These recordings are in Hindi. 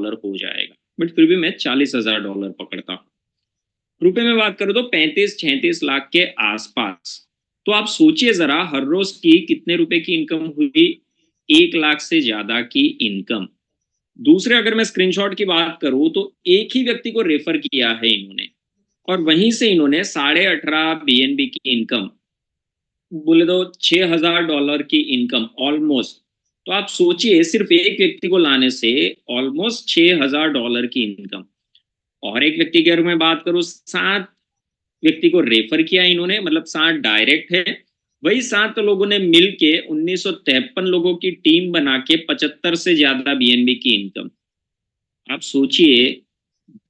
डॉलर हो जाएगा, बट फिर भी मैं $40,000 पकड़ता हूँ। रुपए में बात करूँ तो 35-36 लाख के आसपास। तो आप सोचिए जरा, हर रोज की कितने रुपए की इनकम हुई? 1 लाख से ज्यादा की इनकम। दूसरे, अगर मैं स्क्रीनशॉट की बात करूं तो एक ही व्यक्ति को रेफर किया है इन्होंने, और वहीं से इन्होंने 18.5 बीएनबी की इनकम, बोले तो $6,000 की इनकम ऑलमोस्ट। तो आप सोचिए, सिर्फ एक व्यक्ति को लाने से ऑलमोस्ट $6,000 की इनकम। और एक व्यक्ति की अगर मैं बात करूं, 7 व्यक्ति को रेफर किया इन्होंने, मतलब 7 डायरेक्ट है। वही 7 लोगों ने मिलके 1953 लोगों की टीम बना के 75 से ज्यादा बीएनबी की इनकम। आप सोचिए,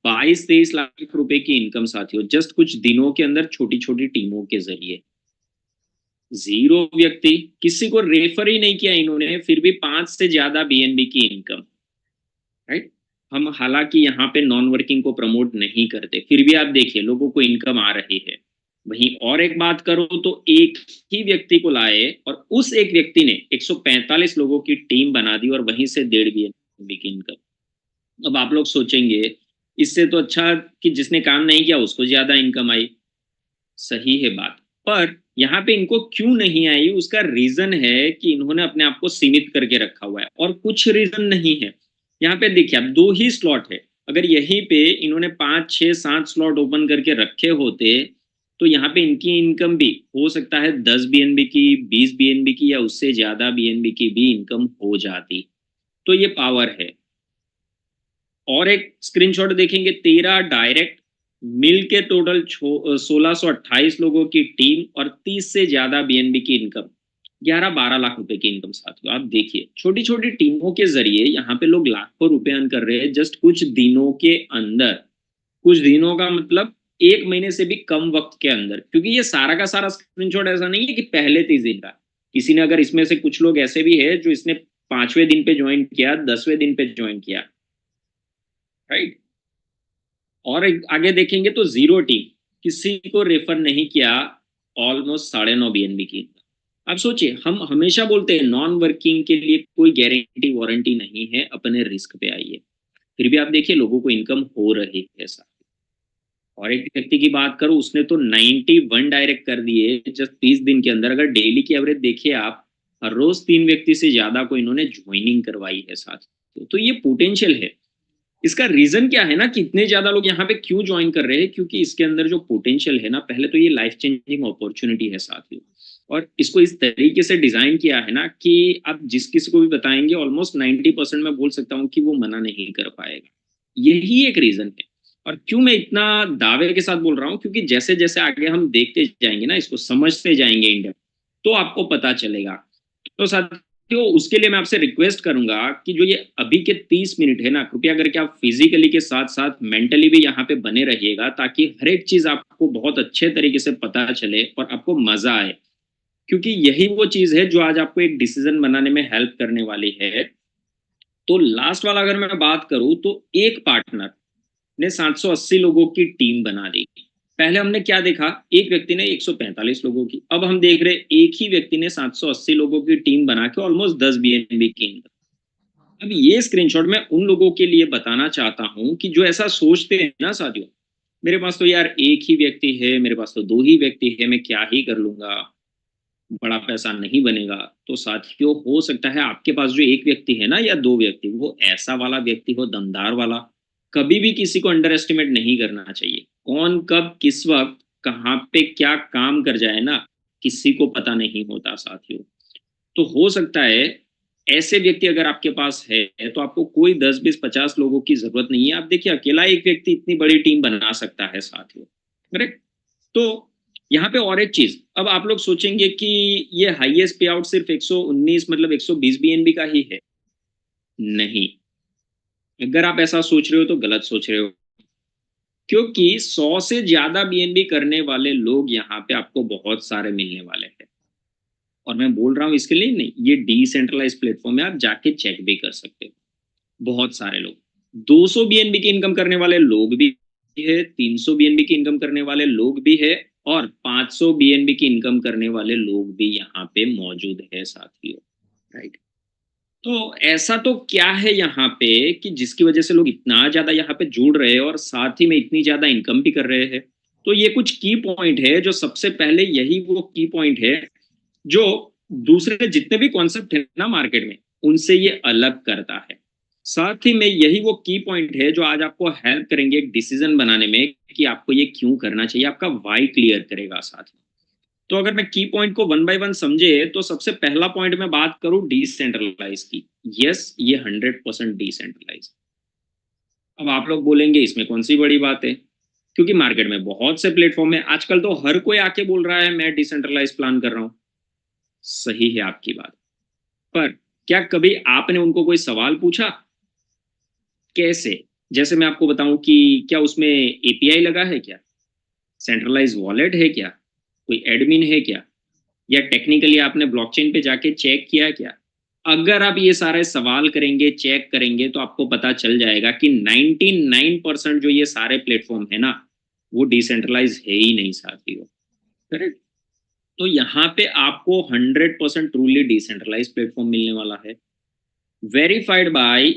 22-23 लाख रुपए की इनकम साथियों, जस्ट कुछ दिनों के अंदर छोटी छोटी टीमों के जरिए। जीरो व्यक्ति, किसी को रेफर ही नहीं किया इन्होंने, फिर भी 5 से ज्यादा बीएनबी की इनकम। राइट। हम हालांकि यहाँ पे नॉन वर्किंग को प्रमोट नहीं करते, फिर भी आप देखिए लोगों को इनकम आ रही है। वहीं और एक बात करो तो एक ही व्यक्ति को लाए और उस एक व्यक्ति ने 145 लोगों की टीम बना दी और वहीं से 1.5 बीएनबी की इनकम। अब आप लोग सोचेंगे, इससे तो अच्छा कि जिसने काम नहीं किया उसको ज्यादा इनकम आई। सही है बात, पर यहाँ पे इनको क्यों नहीं आई, उसका रीजन है कि इन्होंने अपने आप को सीमित करके रखा हुआ है, और कुछ रीजन नहीं है। यहाँ पे देखिए, आप 2 ही स्लॉट है। अगर यहीं पे इन्होंने 5, 6, 7 स्लॉट ओपन करके रखे होते तो यहाँ पे इनकी इनकम भी हो सकता है 10 बीएनबी की, 20 बीएनबी की, या उससे ज्यादा बीएनबी की भी इनकम हो जाती। तो ये पावर है। और एक स्क्रीनशॉट देखेंगे, 13 डायरेक्ट मिल के टोटल 1628 लोगों की टीम और 30 से ज्यादा बीएनबी की इनकम, 11-12 लाख रुपए की इनकम। साथियों आप देखिए, छोटी छोटी टीमों के जरिए यहाँ पे लोग लाखों रुपए अर्न कर रहे हैं जस्ट कुछ दिनों के अंदर। कुछ दिनों का मतलब 1 महीने से भी कम वक्त के अंदर, क्योंकि ये सारा का सारा स्क्रीनशॉट ऐसा नहीं है कि पहले 30 दिन का। किसी ने, अगर इसमें से कुछ लोग ऐसे भी है जो इसने 5वें दिन पे ज्वाइन किया, 10वें दिन पे ज्वाइन किया। राइट। और आगे देखेंगे तो जीरो टीम, किसी को रेफर नहीं किया, ऑलमोस्ट 9.5 बीएनबी की। आप सोचिए, हम हमेशा बोलते हैं नॉन वर्किंग के लिए कोई गारंटी वारंटी नहीं है, अपने रिस्क पे आइए। फिर भी आप देखिए लोगों को इनकम हो रही है साथ। और एक व्यक्ति की बात करूं, उसने तो 91 डायरेक्ट कर दिए जस्ट 30 दिन के अंदर। अगर डेली की एवरेज देखिए आप, हर रोज 3 व्यक्ति से ज्यादा को इन्होंने ज्वाइनिंग करवाई है साथ। तो ये पोटेंशियल है। इसका रीजन क्या है ना कि इतने ज्यादा लोग यहाँ पे क्यों ज्वाइन कर रहे हैं, क्योंकि इसके अंदर जो पोटेंशियल है ना, पहले तो ये लाइफ चेंजिंग अपॉर्चुनिटी है साथियों। और इसको इस तरीके से डिजाइन किया है ना कि आप जिस किसी को भी बताएंगे, ऑलमोस्ट 90% मैं बोल सकता हूँ कि वो मना नहीं कर पाएगा। यही एक रीजन है। और क्यों मैं इतना दावे के साथ बोल रहा हूँ, क्योंकि जैसे जैसे आगे हम देखते जाएंगे ना, इसको समझते जाएंगे इंडिया, तो आपको पता चलेगा। तो साथियों, उसके लिए मैं आपसे रिक्वेस्ट करूंगा कि जो ये अभी के 30 मिनट है ना, कृपया करके आप फिजिकली के साथ साथ मेंटली भी यहाँ पे बने रहिएगा, ताकि हर एक चीज आपको बहुत अच्छे तरीके से पता चले और आपको मजा आए। क्योंकि यही वो चीज है जो आज आपको एक डिसीजन बनाने में हेल्प करने वाली है। तो लास्ट वाला अगर मैं बात करूं तो एक पार्टनर ने 780 लोगों की टीम बना दी। पहले हमने क्या देखा, एक व्यक्ति ने 145 लोगों की। अब हम देख रहे एक ही व्यक्ति ने 780 लोगों की टीम बना के ऑलमोस्ट 10 बीएनबी की इनकम। अब ये स्क्रीनशॉट मैं उन लोगों के लिए बताना चाहता हूं कि जो ऐसा सोचते हैं ना साथियों, मेरे पास तो यार एक ही व्यक्ति है, मेरे पास तो 2 ही व्यक्ति है, मैं क्या ही कर लूंगा, बड़ा पैसा नहीं बनेगा। तो साथियों, हो सकता है आपके पास जो एक व्यक्ति है ना या 2 व्यक्ति, वो ऐसा वाला व्यक्ति हो, दमदार वाला। कभी भी किसी को अंडर एस्टिमेट नहीं करना चाहिए। कौन कब किस वक्त कहाँ पे क्या काम कर जाए ना, किसी को पता नहीं होता साथियों। तो हो सकता है ऐसे व्यक्ति अगर आपके पास है तो आपको कोई 10, 20, 50 लोगों की जरूरत नहीं है। आप देखिए, अकेला एक व्यक्ति इतनी बड़ी टीम बना सकता है साथियों। करेक्ट। तो यहाँ पे और एक चीज, अब आप लोग सोचेंगे कि ये हाईएस्ट पे आउट सिर्फ 119 मतलब 120 बीएनबी का ही है। नहीं, अगर आप ऐसा सोच रहे हो तो गलत सोच रहे हो। क्योंकि 100 से ज्यादा बीएनबी करने वाले लोग यहाँ पे आपको बहुत सारे मिलने वाले हैं। और मैं बोल रहा हूँ इसके लिए नहीं, ये डिसेंट्रलाइज प्लेटफॉर्म है, आप जाके चेक भी कर सकते हो। बहुत सारे लोग 200 बीएनबी की इनकम करने वाले लोग भी है, 300 बीएनबी की इनकम करने वाले लोग भी है, और 500 बीएनबी की इनकम करने वाले लोग भी यहाँ पे मौजूद है साथियों। राइट। तो ऐसा तो क्या है यहाँ पे कि जिसकी वजह से लोग इतना ज़्यादा यहाँ पे जुड़ रहे हैं और साथ ही में इतनी ज़्यादा इनकम भी कर रहे हैं? तो ये कुछ की पॉइंट है जो सबसे पहले यही वो की पॉइंट है जो दूसरे जितने भी कॉन्सेप्ट है ना मार्केट में, उनसे ये अलग करता है। साथ ही में यही वो की पॉइंट है जो आज आपको हेल्प करेंगे एक डिसीजन बनाने में कि आपको ये क्यों करना चाहिए, आपका व्हाई क्लियर करेगा साथ में। तो अगर मैं की पॉइंट को वन बाय वन समझे तो सबसे पहला पॉइंट मैं बात करूं डिसेंट्रलाइज की। यस, ये 100% डिसेंट्रलाइज। अब आप लोग बोलेंगे इसमें कौन सी बड़ी बात है, क्योंकि मार्केट में बहुत से प्लेटफॉर्म है, आजकल तो हर कोई आके बोल रहा है मैं डिसेंट्रलाइज प्लान कर रहा हूं। सही है आपकी बात, पर क्या कभी आपने उनको कोई सवाल पूछा? कैसे? जैसे मैं आपको बताऊं कि क्या उसमें एपीआई लगा है क्या, सेंट्रलाइज वॉलेट है क्या, कोई एडमिन है क्या, या टेक्निकली आपने ब्लॉकचेन पे जाके चेक किया क्या? अगर आप ये सारे सवाल करेंगे, चेक करेंगे, तो आपको पता चल जाएगा कि 99% जो ये सारे प्लेटफॉर्म है ना, वो डिसेंट्रलाइज है ही नहीं साथियों। करेक्ट? तो यहाँ पे आपको 100% ट्रूली डिसेंट्रलाइज प्लेटफॉर्म मिलने वाला है, वेरीफाइड बाय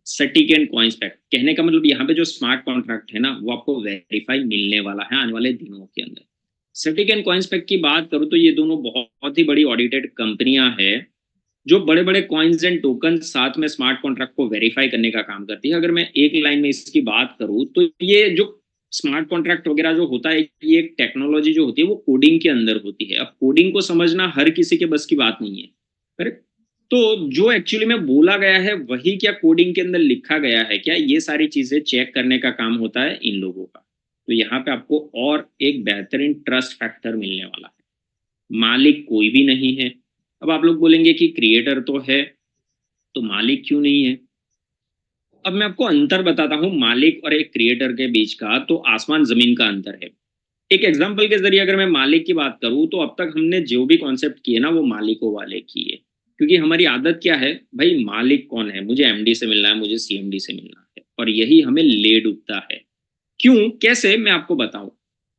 सटीक एंड कॉइंसपेक्ट। कहने का मतलब यहाँ पे जो स्मार्ट कॉन्ट्रैक्ट है ना, वो आपको वेरीफाई मिलने वाला है आने वाले दिनों के अंदर। सटीक एंड कॉइंसपेक्ट की बात करूँ तो ये दोनों बहुत ही बड़ी ऑडिटेड कंपनियां हैं जो बड़े बड़े कॉइन्स एंड टोकन साथ में स्मार्ट कॉन्ट्रैक्ट को वेरीफाई करने का काम करती है। अगर मैं एक लाइन में इसकी बात करूँ तो ये जो स्मार्ट कॉन्ट्रैक्ट वगैरह जो होता है, ये एक टेक्नोलॉजी जो होती है वो कोडिंग के अंदर होती है। अब कोडिंग को समझना हर किसी के बस की बात नहीं है, करेक्ट? तो जो एक्चुअली में बोला गया है वही क्या कोडिंग के अंदर लिखा गया है क्या, ये सारी चीजें चेक करने का काम होता है इन लोगों का। तो यहाँ पे आपको और एक बेहतरीन ट्रस्ट फैक्टर मिलने वाला है। मालिक कोई भी नहीं है। अब आप लोग बोलेंगे कि क्रिएटर तो है, तो मालिक क्यों नहीं है? अब मैं आपको अंतर बताता हूँ मालिक और एक क्रिएटर के बीच का, तो आसमान जमीन का अंतर है। एक एग्जाम्पल के जरिए अगर मैं मालिक की बात करूँ तो अब तक हमने जो भी कॉन्सेप्ट किए ना वो मालिकों वाले किए, क्योंकि हमारी आदत क्या है भाई, मालिक कौन है, मुझे एमडी से मिलना है, मुझे सीएमडी से मिलना है, और यही हमें ले डूबता है। क्यों, कैसे, मैं आपको बताऊं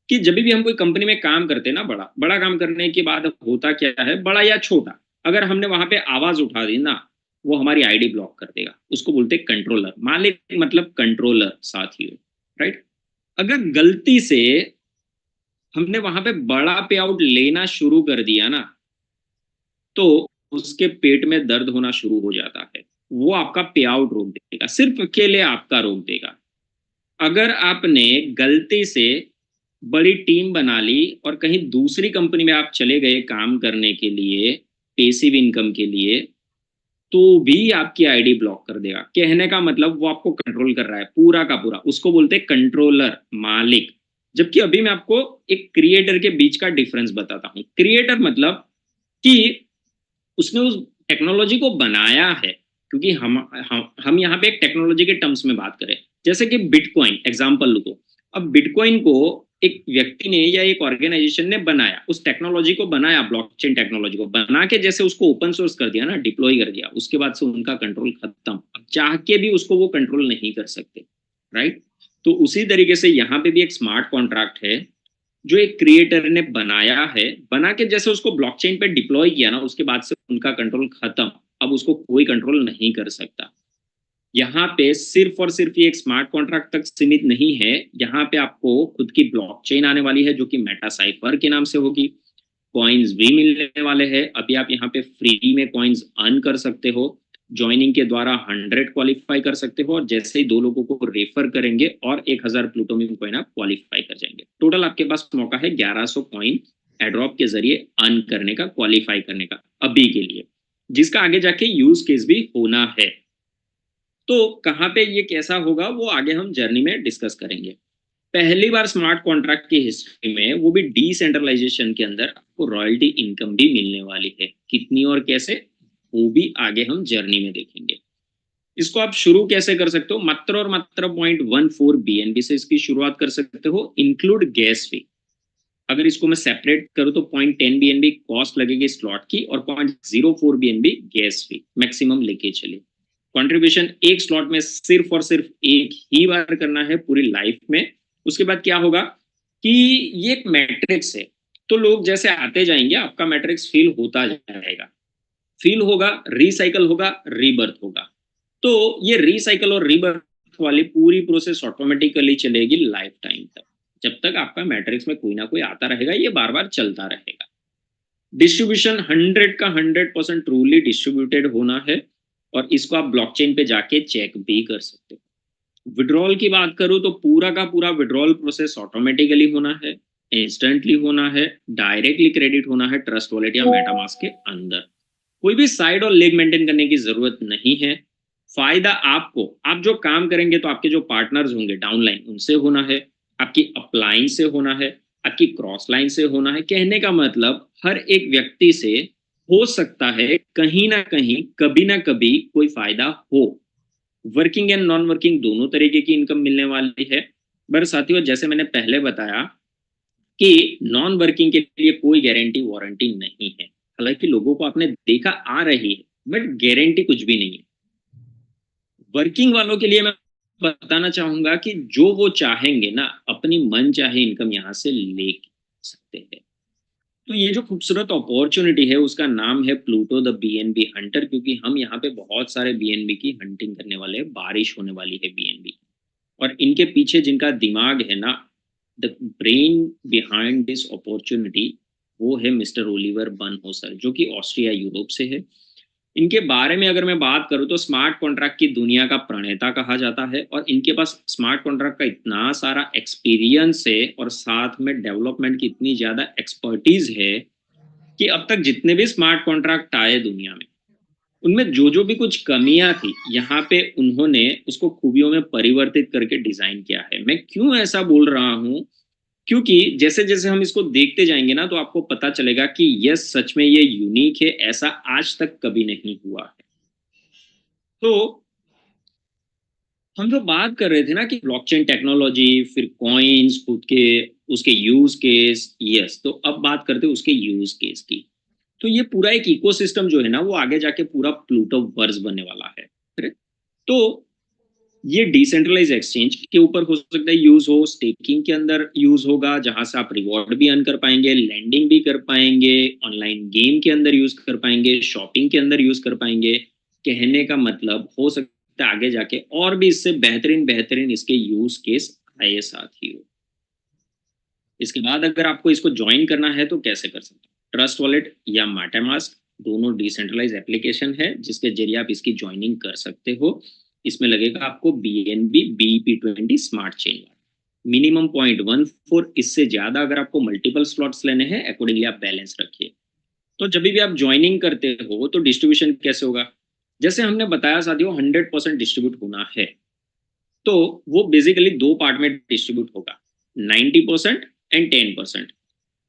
कि जब भी हम कोई कंपनी में काम करते हैं ना, बड़ा बड़ा काम करने के बाद होता क्या है, बड़ा या छोटा, अगर हमने वहां पे आवाज उठा दी ना, वो हमारी आईडी ब्लॉक कर देगा। उसको बोलते हैं कंट्रोलर। मालिक मतलब कंट्रोलर साथियों, राइट? अगर गलती से हमने वहां पे बड़ा पे आउट लेना शुरू कर दिया ना, तो उसके पेट में दर्द होना शुरू हो जाता है। वो आपका पे आउट रोक देगा, सिर्फ अकेले आपका रोक देगा। अगर आपने गलती से बड़ी टीम बना ली और कहीं दूसरी कंपनी में आप चले गए काम करने के लिए, पेसिव इनकम के लिए, तो भी आपकी आईडी ब्लॉक कर देगा। कहने का मतलब वो आपको कंट्रोल कर रहा है पूरा का पूरा, उसको बोलते हैं कंट्रोलर, मालिक। जबकि अभी मैं आपको एक क्रिएटर के बीच का डिफरेंस बताता हूँ। क्रिएटर मतलब कि उसने उस टेक्नोलॉजी को बनाया है, क्योंकि हम यहाँ पे एक टेक्नोलॉजी के टर्म्स में बात करें, जैसे कि बिटकॉइन एग्जांपल लो। तो अब बिटकॉइन को एक व्यक्ति ने या एक ऑर्गेनाइजेशन ने बनाया, उस टेक्नोलॉजी को बनाया, ब्लॉकचेन टेक्नोलॉजी को बना के जैसे उसको ओपन सोर्स कर दिया ना, डिप्लॉय कर दिया, उसके बाद से उनका कंट्रोल खत्म। अब चाह के भी उसको वो कंट्रोल नहीं कर सकते, राइट? तो उसी तरीके से यहाँ पे भी एक स्मार्ट कॉन्ट्रैक्ट है जो एक क्रिएटर ने बनाया है, बना के जैसे उसको ब्लॉकचेन पे डिप्लॉय किया ना, उसके बाद से उनका कंट्रोल खत्म। अब उसको कोई कंट्रोल नहीं कर सकता। यहाँ पे सिर्फ और सिर्फ ये एक स्मार्ट कॉन्ट्रैक्ट तक सीमित नहीं है। यहाँ पे आपको खुद की ब्लॉकचेन आने वाली है जो कि मेटा साइफर के नाम से होगी। कॉइन्स भी मिलने वाले हैं। अभी आप यहाँ पे फ्री में कॉइन्स अर्न कर सकते हो, ज्वाइनिंग के द्वारा 100 क्वालिफाई कर सकते हो, और जैसे ही 2 लोगों को रेफर करेंगे और 1000 प्लूटोनियम कॉइन आप क्वालिफाई कर जाएंगे। टोटल आपके पास मौका है 1100 कॉइन एड्रॉप के जरिए अर्न करने का, क्वालिफाई करने का अभी के लिए, जिसका आगे जाके यूज केस भी होना है। तो कहाँ पे ये कैसा होगा वो आगे हम जर्नी में डिस्कस करेंगे। पहली बार स्मार्ट कॉन्ट्रैक्ट की हिस्ट्री में, वो भी डिसेंट्रलाइजेशन के अंदर, आपको रॉयल्टी इनकम भी मिलने वाली है। कितनी और कैसे, वो भी आगे हम जर्नी में देखेंगे। इसको आप शुरू कैसे कर सकते हो, मात्र और मात्र 0.14 बीएनबी से इसकी शुरुआत कर सकते हो, इंक्लूड गैस फी। अगर इसको मैं सेपरेट करूँ तो 0.10 बीएनबी कॉस्ट लगेगी स्लॉट की, और 0.04 बीएनबी गैस फी मैक्सिमम लेके चलिए। कंट्रीब्यूशन एक स्लॉट में सिर्फ और सिर्फ एक ही बार करना है पूरी लाइफ में। उसके बाद क्या होगा कि ये एक मैट्रिक्स है, तो लोग जैसे आते जाएंगे आपका मैट्रिक्स फिल होता जाएगा। फिल होगा, रिसाइकल होगा, रीबर्थ होगा। तो ये रिसाइकल और रीबर्थ वाली पूरी प्रोसेस ऑटोमेटिकली चलेगी लाइफ टाइम तक। जब तक आपका मैट्रिक्स में कोई ना कोई आता रहेगा, ये बार बार चलता रहेगा। डिस्ट्रीब्यूशन 100 का 100% ट्रूली डिस्ट्रीब्यूटेड होना है, और इसको आप ब्लॉकचेन पे जाके चेक भी कर सकते हो। विड्रॉल की बात करूं तो पूरा का पूरा विड्रॉल प्रोसेस ऑटोमेटिकली होना है, इंस्टेंटली होना है, डायरेक्टली क्रेडिट होना है ट्रस्ट वॉलेट या मेटामास्क के अंदर। कोई भी साइड और लेग मेंटेन करने की जरूरत नहीं है। फायदा आपको, आप जो काम करेंगे तो आपके जो पार्टनर्स होंगे डाउनलाइन उनसे होना है, आपकी अपलाइन से होना है, आपकी क्रॉस लाइन से होना है। कहने का मतलब हर एक व्यक्ति से हो सकता है कहीं ना कहीं कभी ना कभी कोई फायदा हो। वर्किंग एंड नॉन वर्किंग दोनों तरीके की इनकम मिलने वाली है। पर साथियों, जैसे मैंने पहले बताया कि नॉन वर्किंग के लिए कोई गारंटी वारंटी नहीं है। हालांकि लोगों को आपने देखा आ रही है, बट गारंटी कुछ भी नहीं है। वर्किंग वालों के लिए मैं बताना चाहूंगा कि जो वो चाहेंगे ना, अपनी मन चाहे इनकम यहाँ से ले सकते हैं। तो ये जो खूबसूरत अपॉर्चुनिटी है उसका नाम है प्लूटो द बीएनबी हंटर, क्योंकि हम यहाँ पे बहुत सारे बीएनबी की हंटिंग करने वाले हैं। बारिश होने वाली है बीएनबी, और इनके पीछे जिनका दिमाग है ना, the brain behind this opportunity, वो है मिस्टर ओलिवर बर्नहोसर, जो कि ऑस्ट्रिया यूरोप से है। इनके बारे में अगर मैं बात करूं तो स्मार्ट कॉन्ट्रैक्ट की दुनिया का प्रणेता कहा जाता है, और इनके पास स्मार्ट कॉन्ट्रैक्ट का इतना सारा एक्सपीरियंस है और साथ में डेवलपमेंट की इतनी ज़्यादा एक्सपर्टीज है कि अब तक जितने भी स्मार्ट कॉन्ट्रैक्ट आए दुनिया में, उनमें जो भी कुछ कमियां थी, यहाँ पे उन्होंने उसको खूबियों में परिवर्तित करके डिजाइन किया है। मैं क्यों ऐसा बोल रहा हूँ, क्योंकि जैसे जैसे हम इसको देखते जाएंगे ना, तो आपको पता चलेगा कि यस, सच में ये यूनिक है, ऐसा आज तक कभी नहीं हुआ है। तो हम जो बात कर रहे थे ना कि ब्लॉकचेन टेक्नोलॉजी, फिर कॉइन्स, खुद के उसके यूज केस, यस, तो अब बात करते हैं उसके यूज केस की। तो ये पूरा एक इकोसिस्टम जो है ना, वो आगे जाके पूरा प्लूटो वर्स बनने वाला है। correct? तो ये डिसेंट्रलाइज एक्सचेंज के ऊपर हो सकता है यूज हो, स्टेकिंग के अंदर यूज होगा जहां से आप रिवॉर्ड भी अर्न कर पाएंगे, लैंडिंग भी कर पाएंगे, ऑनलाइन गेम के अंदर यूज कर पाएंगे, शॉपिंग के अंदर यूज कर पाएंगे। कहने का मतलब हो सकता है आगे जाके और भी इससे बेहतरीन बेहतरीन इसके यूज केस आए साथ ही हो। इसके बाद अगर आपको इसको ज्वाइन करना है तो कैसे कर सकते हो? ट्रस्ट वॉलेट या मेटामास्क दोनों डिसेंट्रलाइज एप्लीकेशन है जिसके जरिए आप इसकी ज्वाइनिंग कर सकते हो। इसमें लगेगा आपको BNB BEP20 smart chain. Minimum 0.14, इससे ज्यादा अगर आपको मल्टीपल स्लॉट्स लेने हैं अकॉर्डिंगली आप बैलेंस रखिए। तो जब भी आप ज्वाइनिंग करते हो तो डिस्ट्रीब्यूशन कैसे होगा? जैसे हमने बताया साथियों, 100% डिस्ट्रीब्यूट होना है, तो वो बेसिकली दो पार्ट में डिस्ट्रीब्यूट होगा, 90% एंड 10%।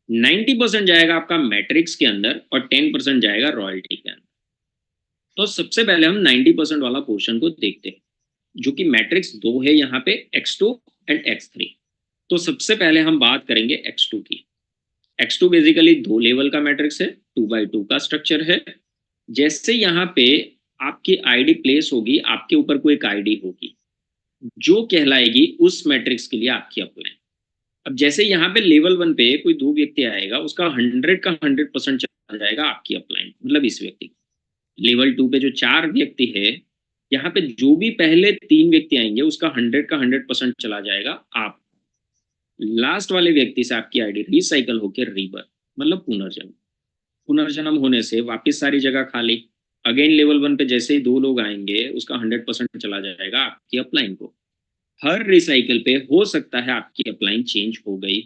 90% जाएगा आपका मैट्रिक्स के अंदर और 10% जाएगा रॉयल्टी के अंदर। तो सबसे पहले हम 90% वाला पोर्शन को देखते हैं, जो कि मैट्रिक्स दो है यहाँ पे, X2 एंड X3। तो सबसे पहले हम बात करेंगे X2 की। X2 बेसिकली दो लेवल का मैट्रिक्स है, 2x2 का स्ट्रक्चर है। जैसे यहाँ पे आपकी आईडी प्लेस होगी, आपके ऊपर कोई एक आईडी होगी जो कहलाएगी उस मैट्रिक्स के लिए आपकी अपलाइन। अब जैसे यहाँ पे लेवल 1 पे कोई दो व्यक्ति आएगा, उसका 100 का 100% चला जाएगा आपकी अपलाइन, मतलब इस व्यक्ति। लेवल 2 पे जो 4 व्यक्ति है, यहाँ पे जो भी पहले 3 व्यक्ति आएंगे उसका 100 का 100% चला जाएगा आप। लास्ट वाले व्यक्ति से आपकी आईडी रिसाइकल होकर रीबर्थ, मतलब पुनर्जन्म। पुनर्जन्म होने से वापिस सारी जगह खाली। अगेन लेवल 1 पे जैसे ही दो लोग आएंगे, उसका 100% चला जाएगा आपकी अपलाइन को। हर रिसाइकल पे हो सकता है आपकी अपलाइन चेंज हो गई।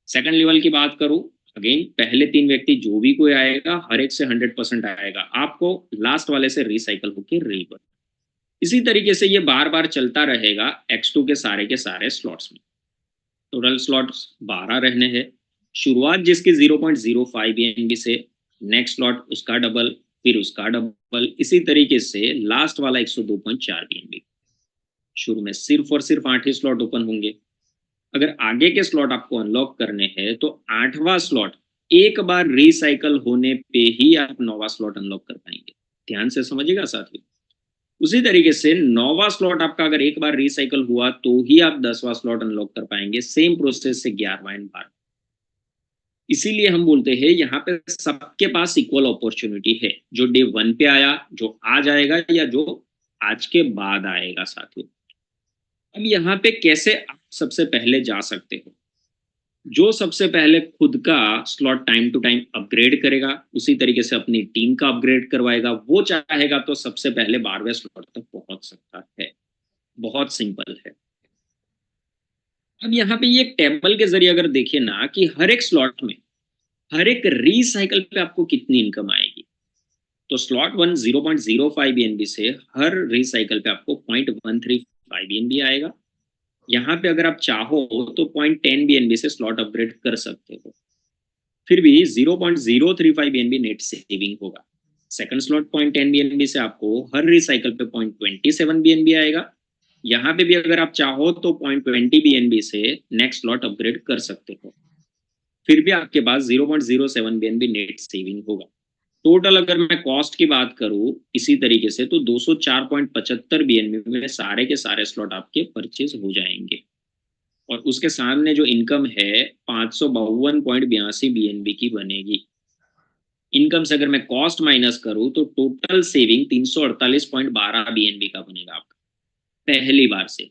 सेकंड लेवल की बात करूं, अगेन पहले 3 व्यक्ति जो भी कोई आएगा, हर एक से 100% आएगा आपको, लास्ट वाले से रिसाइकल होकर रीबर्थ। इसी तरीके से ये बार बार चलता रहेगा X2 के सारे स्लॉट्स में। टोटल स्लॉट्स 12 रहने हैं। शुरुआत जिसकी 0.05 BNB से, नेक्स्ट स्लॉट उसका डबल, फिर उसका डबल, इसी तरीके से लास्ट वाला 102.4 BNB। शुरू में सिर्फ और सिर्फ 8 ही स्लॉट ओपन होंगे। अगर आगे के स्लॉट आपको अनलॉक करने हैं तो 8वां स्लॉट एक बार रिसाइकल होने पे ही आप 9वां स्लॉट अनलॉक कर पाएंगे। ध्यान से समझिएगा साथियों। उसी तरीके से 9वां स्लॉट आपका अगर एक बार रिसाइकल हुआ तो ही आप 10वां स्लॉट अनलॉक कर पाएंगे। सेम प्रोसेस से 11वां एंड 12वां। इसीलिए हम बोलते हैं यहाँ पे सबके पास इक्वल अपॉर्चुनिटी है, जो डे 1 पे आया, जो आज आएगा या जो आज के बाद आएगा साथियों। अब यहाँ पे कैसे आप सबसे पहले जा सकते हो? जो सबसे पहले खुद का slot time to time upgrade करेगा, उसी तरीके से अपनी टीम का अपग्रेड करवाएगा, वो चाहेगा तो सबसे पहले 12वें स्लॉट तक पहुँच सकता है। बहुत सिंपल है। अब यहाँ पे ये एक टेबल के ज़रिए अगर देखिए ना कि हर एक स्लॉट में, हर एक रीसाइकिल पे आपको कितनी इनकम आएगी। तो स्लॉट 1 0.05 बीएनबी से हर रीसाइकिल पे आपको 0.135 बीएनबी आएगा। यहाँ पे अगर आप चाहो तो 0.10 बीएनबी से स्लॉट अपग्रेड कर सकते हो। फिर भी 0.035 बीएनबी नेट सेविंग होगा। सेकंड स्लॉट 0.10 बीएनबी से आपको हर रिसाइकल पे 0.27 बीएनबी आएगा। यहाँ पे भी अगर आप चाहो तो 0.20 बीएनबी से नेक्स्ट स्लॉट अपग्रेड कर सकते हो। फिर भी आपके पास 0.07 बीएनबी नेट सेविंग होगा। टोटल अगर मैं कॉस्ट की बात करूं इसी तरीके से तो 204.75 बीएनबी में सारे के सारे स्लॉट आपके परचेज हो जाएंगे। और उसके सामने जो इनकम है 552.82 बीएनबी की बनेगी। इनकम से अगर मैं कॉस्ट माइनस करूं तो टोटल सेविंग 348.12 बीएनबी का बनेगा आपका पहली बार से।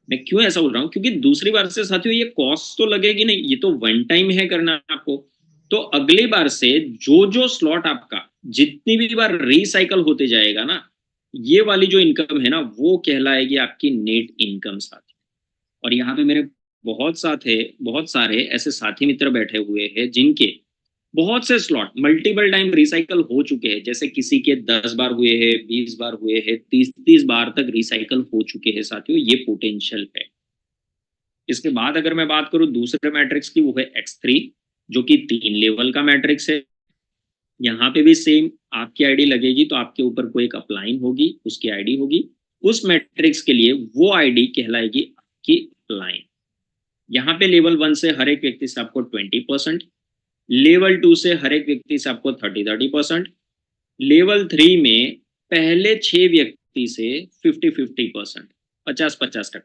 मैं क्यों ऐसा बोल रहा हूँ, क्योंकि दूसरी बार से साथियों ये कॉस्ट तो लगेगी नहीं, ये तो वन टाइम है करना आपको। तो अगली बार से जो जो स्लॉट आपका जितनी भी बार रिसाइकल होते जाएगा ना, ये वाली जो इनकम है ना वो कहलाएगी आपकी नेट इनकम साथी। और यहाँ पे मेरे बहुत सारे ऐसे साथी मित्र बैठे हुए हैं जिनके बहुत से स्लॉट मल्टीपल टाइम रिसाइकल हो चुके हैं। जैसे किसी के 10 बार हुए हैं, 20 बार हुए हैं, 30 बार तक रिसाइकल हो चुके हैं साथियों। ये पोटेंशियल है। इसके बाद अगर मैं बात करूं दूसरे मैट्रिक्स की, वो है X3, जो कि 3 लेवल का मैट्रिक्स है। यहाँ पे भी सेम आपकी आईडी लगेगी तो आपके ऊपर कोई एक अपलाइन होगी, उसकी आईडी होगी। उस मैट्रिक्स के लिए वो आईडी कहलाएगी आपकी अपलाइन। यहाँ पे लेवल 1 से हर एक व्यक्ति से आपको 20%, लेवल 2 से हर एक व्यक्ति से आपको 30-30%, लेवल 3 में पहले 6 व्यक्ति से 50-50%, 50-50%।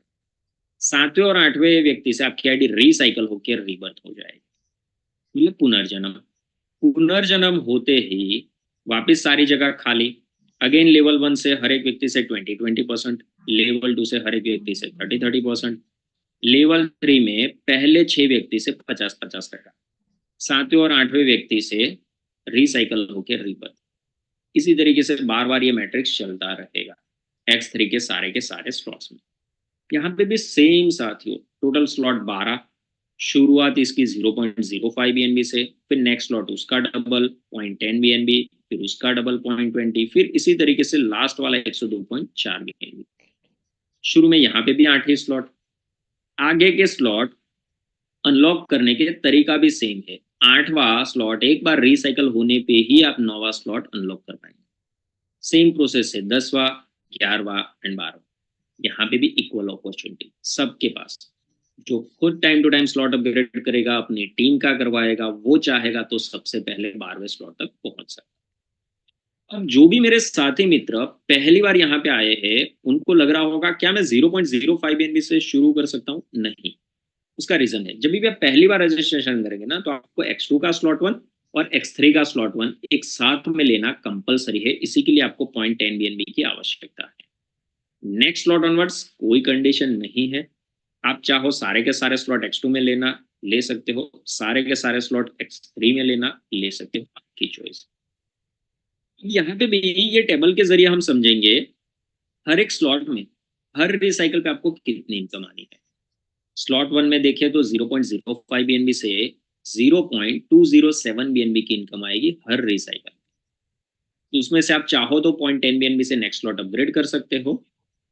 7वें और 8वें व्यक्ति से आपकी आईडी रिसाइकल होकर रीबर्थ हो जाएगी, मतलब पुनर्जन्म। पुनर्जन्म होते ही वापस सारी जगह खाली। अगेन लेवल 1 से हर एक व्यक्ति से 20-20%, लेवल 2 से हर एक व्यक्ति से 30-30%, लेवल 3 में पहले 6 व्यक्ति से 50-50%, 7वें और 8वें व्यक्ति से रिसाइकल होकर रीबर्थ। इसी तरीके से बार बार ये मैट्रिक्स चलता रहेगा X3 के सारे स्लॉट्स में। यहाँ पे भी सेम साथियों, टोटल स्लॉट 12, शुरुआत इसकी 0.05 बीएनबी से, फिर नेक्स्ट स्लॉट उसका डबल 0.10 बीएनबी, फिर उसका डबल 0.20, फिर इसी तरीके से लास्ट वाला 102.4 बीएनबी। शुरू में यहाँ पे भी 8 ही स्लॉट। आगे के स्लॉट अनलॉक करने के तरीका भी सेम है। 8वां स्लॉट एक बार रिसाइकल होने पे ही आप 9वां स्लॉट अनलॉक कर पाएंगे। सेम प्रोसेस है 10वां, 11वां एंड 12वां। यहाँ पे भी इक्वल अपॉर्चुनिटी सबके पास। जो खुद time to time slot upgrade करेगा, अपनी टीम का करवाएगा, वो चाहेगा तो सबसे पहले 12वें स्लॉट तक पहुंच सकता। अब जो भी मेरे साथी मित्र पहली बार यहाँ पे आए हैं, उनको लग रहा होगा क्या मैं 0.05 बीएनबी से शुरू कर सकता हूँ? नहीं। उसका रीजन है, जब भी आप पहली बार रजिस्ट्रेशन करेंगे ना तो आपको X2 का स्लॉट 1 और X3 का स्लॉट 1 एक साथ में लेना कंपलसरी है। इसी के लिए आपको 0.10 बीएनबी की आवश्यकता है। नेक्स्ट स्लॉट ऑनवर्ड्स कोई कंडीशन नहीं है। आप चाहो सारे के सारे स्लॉट X2 में लेना ले सकते हो, सारे के सारे स्लॉट X3 में लेना ले सकते हो, आपकी चॉइस। यहाँ पे भी ये टेबल के जरिए हम समझेंगे हर एक स्लॉट में हर रिसाइकल पे आपको कितनी इनकम आनी है। स्लॉट 1 में देखिए तो 0.05 बीएनबी से 0.207 बीएनबी की इनकम आएगी हर रिसाइकल। तो उसमें से आप चाहो तो 0.10 बीएनबी से नेक्स्ट स्लॉट अपग्रेड कर सकते हो।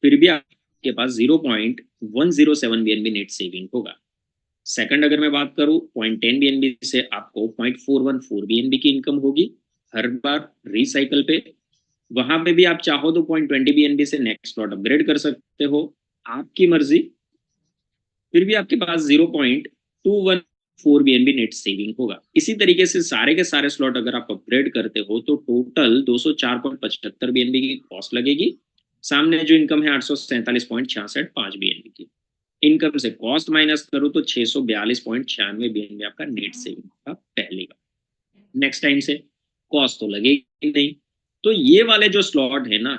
फिर भी आपके पास 0.107 बीएनबी नेट सेविंग होगा। सेकंड अगर मैं बात करूं 0.10 बीएनबी से आपको 0.414 बीएनबी की इनकम होगी हर बार रिसाइकल पे। वहां पे भी आप चाहो तो 0.20 बीएनबी से नेक्स्ट स्लॉट अपग्रेड कर सकते हो, आपकी मर्जी। फिर भी आपके पास 0.214 बीएनबी नेट सेविंग होगा। इसी तरीके से सारे के सारे स्लॉट अगर आप अपग्रेड करते हो तो टोटल 204.75 बीएनबी की कॉस्ट लगेगी। सामने जो इनकम है 847.665 बीएनबी की। इनकम से कॉस्ट माइनस करो तो 642.96 बीएनबी आपका नेट सेविंग का पहली बार। नेक्स्ट टाइम से कॉस्ट तो लगेगी नहीं, तो ये वाले जो स्लॉट है ना,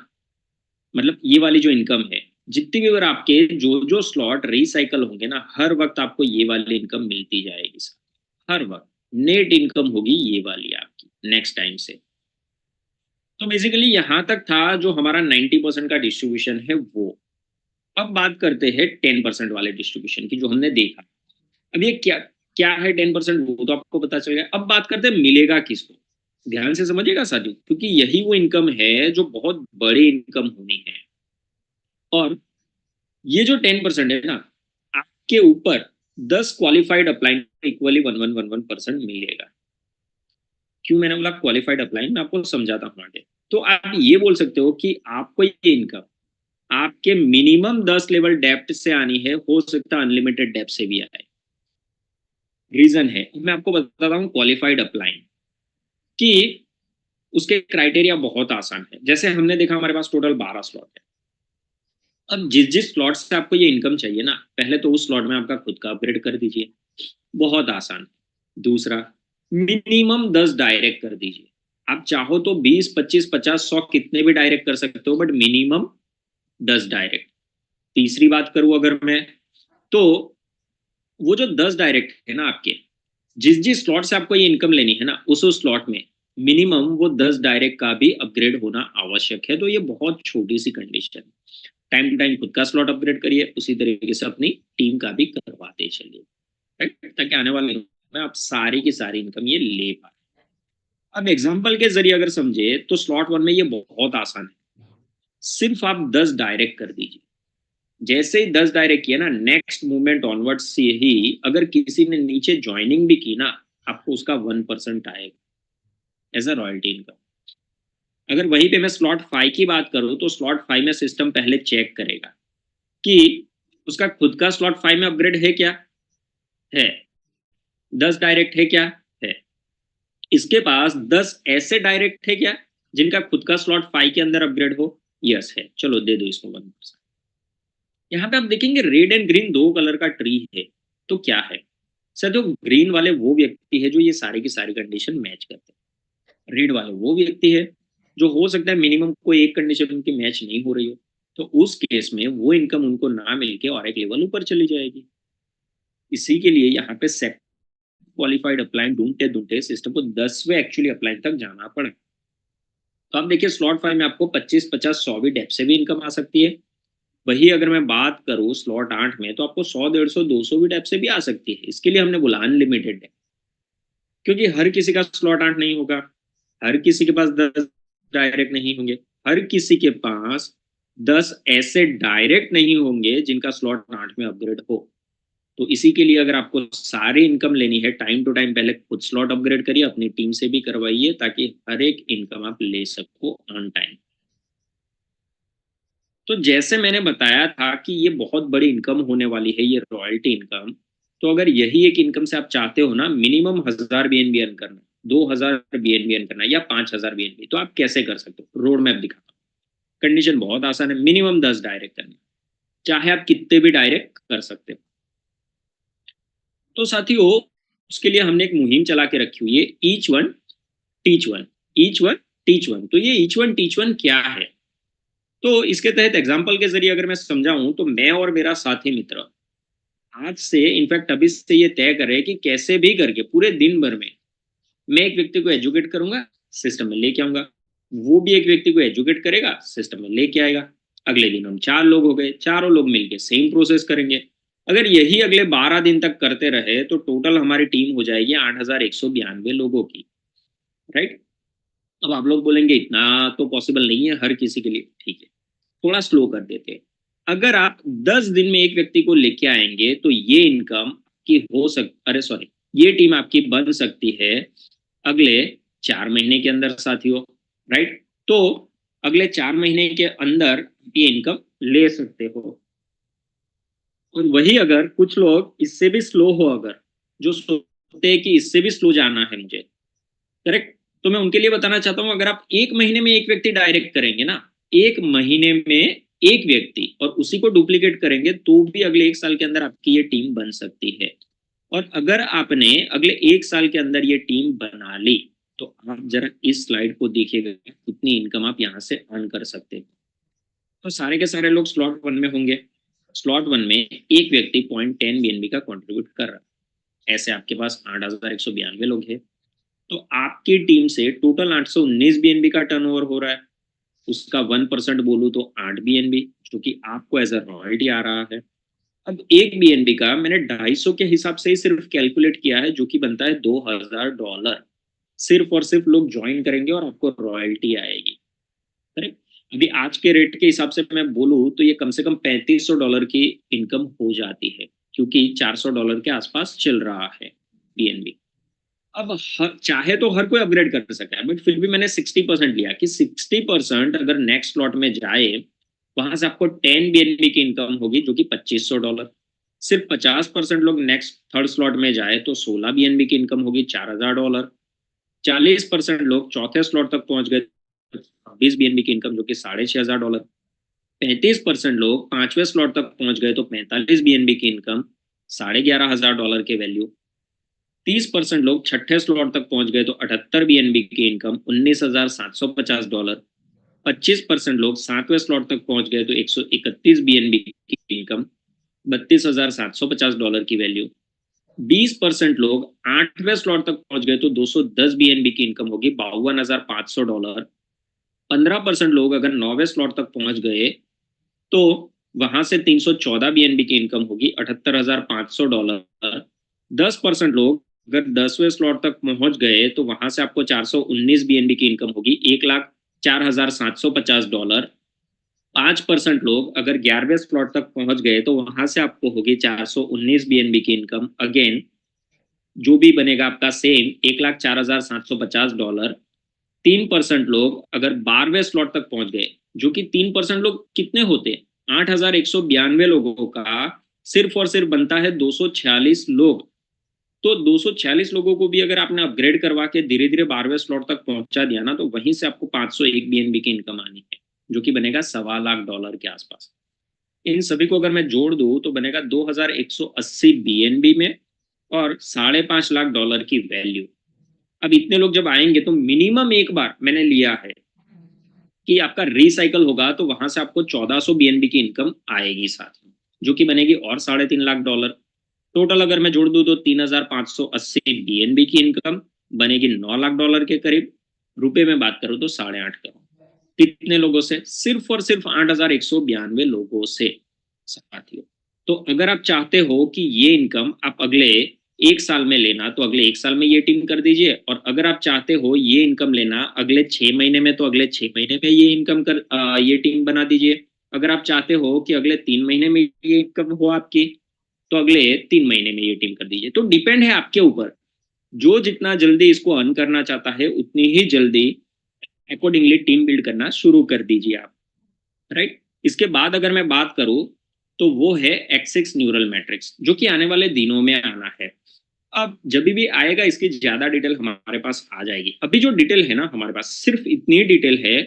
मतलब ये वाली जो इनकम है, जितनी भी बार आपके जो जो स्लॉट रिसाइकल होंगे ना, हर वक्त आपको ये वाली इनकम मिलती जाएगी सर, हर वक्त नेट इनकम होगी ये वाली आपकी नेक्स्ट टाइम से। तो बेसिकली यहाँ तक था जो हमारा 90% का डिस्ट्रीब्यूशन है वो। अब बात करते हैं 10% वाले डिस्ट्रीब्यूशन की जो हमने देखा। अब ये क्या क्या है 10%, वो तो आपको पता चल गया। अब बात करते हैं मिलेगा किसको। ध्यान से समझिएगा साथियों, क्योंकि यही वो इनकम है जो बहुत बड़ी इनकम होनी है। और ये जो 10% है ना, आपके ऊपर 10 क्वालिफाइड अपलाइन इक्वली 1111% मिलेगा। क्यों मैंने बोला क्वालिफाइड अपलाइन, मैं आपको समझाता हूँ आगे। तो आप ये बोल सकते हो कि आपको ये इनकम आपके मिनिमम 10 लेवल डेप्थ से आनी है, हो सकता है अनलिमिटेड डेप्थ से भी आए। रीजन है, मैं आपको बताता हूँ क्वालिफाइड अपलाइन कि उसके क्राइटेरिया बहुत आसान है। जैसे हमने देखा हमारे पास टोटल 12 स्लॉट है। अब जिस जिस स्लॉट से आपको ये इनकम चाहिए ना, पहले तो उस स्लॉट में आपका खुद का अपग्रेड कर दीजिए, बहुत आसान। दूसरा, मिनिमम 10 डायरेक्ट कर दीजिए। आप चाहो तो 20 25 50 100 कितने भी डायरेक्ट कर सकते हो, बट मिनिमम 10 डायरेक्ट। तीसरी बात करूं अगर मैं, तो वो जो 10 डायरेक्ट है ना आपके, जिस जिस स्लॉट से आपको ये इनकम लेनी है ना, उस स्लॉट में मिनिमम वो 10 डायरेक्ट का भी अपग्रेड होना आवश्यक है। तो ये बहुत छोटी सी कंडीशन है। टाइम टू टाइम खुद का स्लॉट अपग्रेड करिए, उसी तरीके से अपनी टीम का भी करवाते चलिए, राइट, ताकि आने वाले में आप सारी की सारी इनकम ये ले पाए। अब एग्जाम्पल के जरिए अगर समझे तो स्लॉट वन में ये बहुत आसान है। सिर्फ आप 10 डायरेक्ट कर दीजिए। जैसे ही 10 डायरेक्ट किया ना, नेक्स्ट मूवमेंट ऑनवर्ड से ही अगर किसी ने नीचे ज्वाइनिंग भी की ना, आपको उसका 1% आएगा एज अ रॉयल्टी इनकम। अगर वहीं पे मैं स्लॉट 5 की बात करूं, तो स्लॉट 5 में सिस्टम पहले चेक करेगा कि उसका खुद का स्लॉट 5 में अपग्रेड है क्या, है। 10 डायरेक्ट है क्या, है। इसके पास 10 ऐसे डायरेक्ट है क्या जिनका खुद का स्लॉट 5 के अंदर अपग्रेड हो, यस है, चलो दे दो इसको 1%। यहाँ पे आप देखेंगे रेड एंड ग्रीन दो कलर का ट्री है। तो क्या है सर, जो ग्रीन वाले वो व्यक्ति है जो ये सारी की सारी कंडीशन मैच करते हैं। रेड वाले वो व्यक्ति है जो हो सकता है मिनिमम कोई एक कंडीशन उनकी मैच नहीं हो रही हो, तो उस केस में वो इनकम उनको ना मिलके और एक लेवल ऊपर चली जाएगी। इसी के लिए यहाँ पे सेट क्वालिफाइड अपलाइन ढूंढते ढूंढते सिस्टम को 10वें एक्चुअली अपलाइन तक जाना पड़ा। तो आप देखिए स्लॉट 5 में आपको 25 50 100 भी डेप से भी इनकम आ सकती है। वही अगर मैं बात करूँ स्लॉट 8 में, तो आपको 100 150 200 भी डेप से भी आ सकती है। इसके लिए हमने बोला अनलिमिटेड है, क्योंकि हर किसी का स्लॉट 8 नहीं होगा, हर किसी के पास 10 डायरेक्ट नहीं होंगे, हर किसी के पास 10 ऐसे डायरेक्ट नहीं होंगे जिनका स्लॉट 8 में अपग्रेड हो। तो इसी के लिए अगर आपको सारी इनकम लेनी है, टाइम टू टाइम पहले खुद स्लॉट अपग्रेड करिए, अपनी टीम से भी करवाइए, ताकि हर एक इनकम आप ले सको ऑन टाइम। तो जैसे मैंने बताया था कि ये बहुत बड़ी इनकम होने वाली है, ये रॉयल्टी इनकम। तो अगर यही एक इनकम से आप चाहते हो ना मिनिमम 1000 BNB अर्न करना, 2000 BNB अर्न करना, या 5000 BNB, तो आप कैसे कर सकते हो, रोड मैप दिखाता हूँ। कंडीशन बहुत आसान है, मिनिमम 10 डायरेक्ट करना, चाहे आप कितने भी डायरेक्ट कर सकते हो। तो साथियों, उसके लिए हमने एक मुहिम चला के रखी हुई है, each one teach one, each one teach one. तो ये ईच वन टीच वन क्या है, तो इसके तहत एग्जाम्पल के जरिए अगर मैं समझाऊं, तो मैं और मेरा साथी मित्र आज से इनफैक्ट अभी से ये तय करें कि कैसे भी करके पूरे दिन भर में मैं एक व्यक्ति को एजुकेट करूंगा, सिस्टम में लेके आऊंगा, वो भी एक व्यक्ति को एजुकेट करेगा, सिस्टम में लेके आएगा। अगले दिन हम 4 लोग हो गए, चारों लोग मिलके सेम प्रोसेस करेंगे। अगर यही अगले 12 दिन तक करते रहे तो टोटल हमारी टीम हो जाएगी 8192 लोगों की, राइट। अब आप लोग बोलेंगे इतना तो पॉसिबल नहीं है हर किसी के लिए, ठीक है, थोड़ा स्लो कर देते हैं। अगर आप 10 दिन में एक व्यक्ति को लेके आएंगे तो ये इनकम की हो सक अरे सॉरी, ये टीम आपकी बन सकती है अगले 4 महीने के अंदर साथियों, राइट। तो अगले 4 महीने के अंदर ये इनकम ले सकते हो। और वही अगर कुछ लोग इससे भी स्लो हो, अगर जो सोचते हैं कि इससे भी स्लो जाना है मुझे, करेक्ट, तो मैं उनके लिए बताना चाहता हूं, अगर आप 1 महीने में एक व्यक्ति डायरेक्ट करेंगे ना, 1 महीने में एक व्यक्ति और उसी को डुप्लीकेट करेंगे तो भी अगले 1 साल के अंदर आपकी ये टीम बन सकती है। और अगर आपने अगले 1 साल के अंदर ये टीम बना ली तो आप जरा इस स्लाइड को देखिएगा कितनी इनकम आप यहाँ से अर्न कर सकते हैं। तो सारे के सारे लोग स्लॉट 1 में होंगे। स्लॉट 1 में एक व्यक्ति 0.10 बीएनबी का कंट्रीब्यूट कर रहा है। ऐसे आपके पास 8,192 लोग हैं। तो आपकी टीम से टोटल 819 बीएनबी का टर्नओवर हो रहा है। उसका 1% बोलूं तो 8 बीएनबी, जो कि आपको एज अ रॉयल्टी आ रहा है। अब एक बीएनबी का मैंने 250 के हिसाब से ही सिर्फ कैलकुलेट किया है, जो कि बनता है $2,000। सिर्फ और सिर्फ लोग ज्वाइन करेंगे और आपको रॉयल्टी आएगी। करेक्ट। अभी आज के रेट के हिसाब से मैं बोलूं तो ये कम से कम $3500 की इनकम हो जाती है, क्योंकि $400 के आसपास चल रहा है बीएनबी। अब चाहे तो हर कोई अपग्रेड कर सकता है, बट फिर भी मैंने 60% लिया कि 60% अगर नेक्स्ट स्लॉट में जाए वहां से आपको 10 बीएनबी की इनकम होगी, जो कि $2500। सिर्फ 50% लोग नेक्स्ट थर्ड स्लॉट में जाए तो 16 बीएनबी की इनकम होगी, $4000। 40% लोग चौथे स्लॉट तक पहुंच गए, 26 बीएनबी की इनकम, जो कि $6500। 35% लोग 5वें स्लॉट तक पहुंच गए तो 45 बीएनबी की इनकम, $11,500 के वैल्यू। 30% लोग छठे स्लॉट तक पहुंच गए तो 78 बीएनबी की इनकम, $19,750। 25% लोग 7वें स्लॉट तक पहुंच गए तो 131 बीएनबी की इनकम, $32,750 की वैल्यू। 20% लोग 8वें स्लॉट तक पहुंच गए तो 210 बीएनबी की इनकम होगी, $52,500। 15% लोग अगर 9वें स्लॉट तक पहुंच गए तो वहां से 314 बीएनबी की इनकम होगी, $78,500। 10% लोग अगर 10वें स्लॉट तक पहुंच गए तो वहां से आपको 419 बीएनबी की इनकम होगी, $1,04,750। 5% लोग अगर 11वें स्लॉट तक पहुंच गए तो वहां से आपको होगी 419 बीएनबी की इनकम, अगेन जो भी बनेगा आपका सेम, $1,04,750। 3% लोग अगर 12वें स्लॉट तक पहुंच गए, जो कि 3% लोग कितने होते हैं, 8,192 लोगों का सिर्फ और सिर्फ बनता है 246 लोग। तो 246 लोगों को भी अगर आपने अपग्रेड करवा के धीरे धीरे 12वें स्लॉट तक पहुंचा दिया ना, तो वहीं से आपको 501 बीएनबी की इनकम आनी है, जो कि बनेगा $1,25,000 के आसपास। इन सभी को अगर मैं जोड़ दूं तो बनेगा 2,180 बीएनबी में और $5.5 लाख की वैल्यू। अब इतने लोग जब आएंगे तो मिनिमम एक बार मैंने लिया है कि आपका रिसाइकल होगा तो वहां से आपको 1400 बीएनबी की इनकम आएगी साथ में, जो कि बनेगी और $3.5 लाख। टोटल अगर मैं जोड़ दूं तो 3,580 बीएनबी की इनकम बनेगी $9 लाख के करीब। रुपए में बात करूं तो 8.5 करोड़। कितने लोगों से? सिर्फ और सिर्फ 8,192 लोगों से साथियों। तो अगर आप चाहते हो कि ये इनकम आप अगले 1 साल में लेना तो अगले 1 साल में ये टीम कर दीजिए, और अगर आप चाहते हो ये इनकम लेना अगले 6 महीने में तो अगले 6 महीने में ये इनकम ये टीम बना दीजिए। अगर आप चाहते हो कि अगले 3 महीने में ये इनकम हो आपकी तो अगले 3 महीने में ये टीम कर दीजिए। तो डिपेंड है आपके ऊपर, जो जितना जल्दी इसको अर्न करना चाहता है उतनी ही जल्दी अकॉर्डिंगली टीम बिल्ड करना शुरू कर दीजिए आप। राइट। इसके बाद अगर मैं बात करूं तो वो है X6 न्यूरल मैट्रिक्स, जो कि आने वाले दिनों में आना है। अब जब भी आएगा इसकी ज्यादा डिटेल हमारे पास आ जाएगी। अभी जो डिटेल है ना हमारे पास सिर्फ इतनी डिटेल है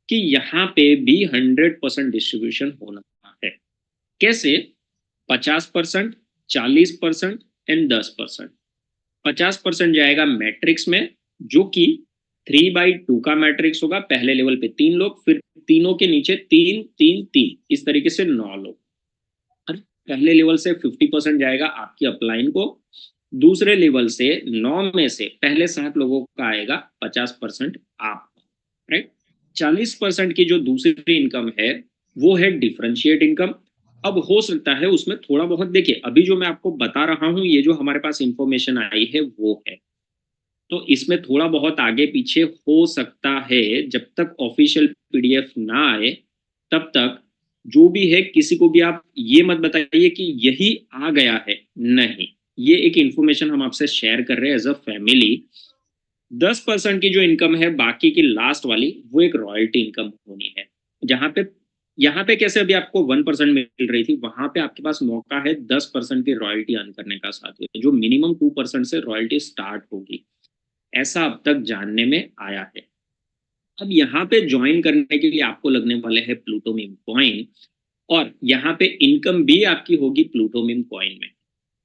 कि यहाँ पे भी 100% डिस्ट्रीब्यूशन होना है। कैसे? 50%, 40% एंड 10%। 50% जाएगा मैट्रिक्स में, जो कि 3/2 का मैट्रिक्स होगा। पहले लेवल पे 3 लोग, फिर तीनों के नीचे 3 3 3, इस तरीके से 9 लोग। पहले लेवल से 50% जाएगा आपकी अपलाइन को, दूसरे लेवल से 9 में से पहले 7 लोगों का आएगा 50% आप। राइट। 40% की जो दूसरी इनकम है वो है डिफरेंशिएट इनकम। अब हो सकता है उसमें थोड़ा बहुत, देखिए अभी जो मैं आपको बता रहा हूं ये जो हमारे पास इंफॉर्मेशन आई है वो है, तो इसमें थोड़ा बहुत आगे पीछे हो सकता है। जब तक ऑफिशियल पीडीएफ ना आए तब तक जो भी है किसी को भी आप ये मत बताइए कि यही आ गया है, नहीं। ये एक इंफॉर्मेशन हम आपसे शेयर कर रहे हैं एज अ फैमिली। 10% की जो इनकम है बाकी की लास्ट वाली, वो एक रॉयल्टी इनकम होनी है। जहां पे यहाँ पे कैसे अभी आपको 1% मिल रही थी, वहां पे आपके पास मौका है 10% की रॉयल्टी अर्न करने का साथ में, जो मिनिमम 2% से रॉयल्टी स्टार्ट होगी, ऐसा अब तक जानने में आया है। अब यहाँ पे ज्वाइन करने के लिए आपको लगने वाले हैं प्लूटोमियम कॉइन, और यहाँ पे इनकम भी आपकी होगी प्लूटोमियम कॉइन में,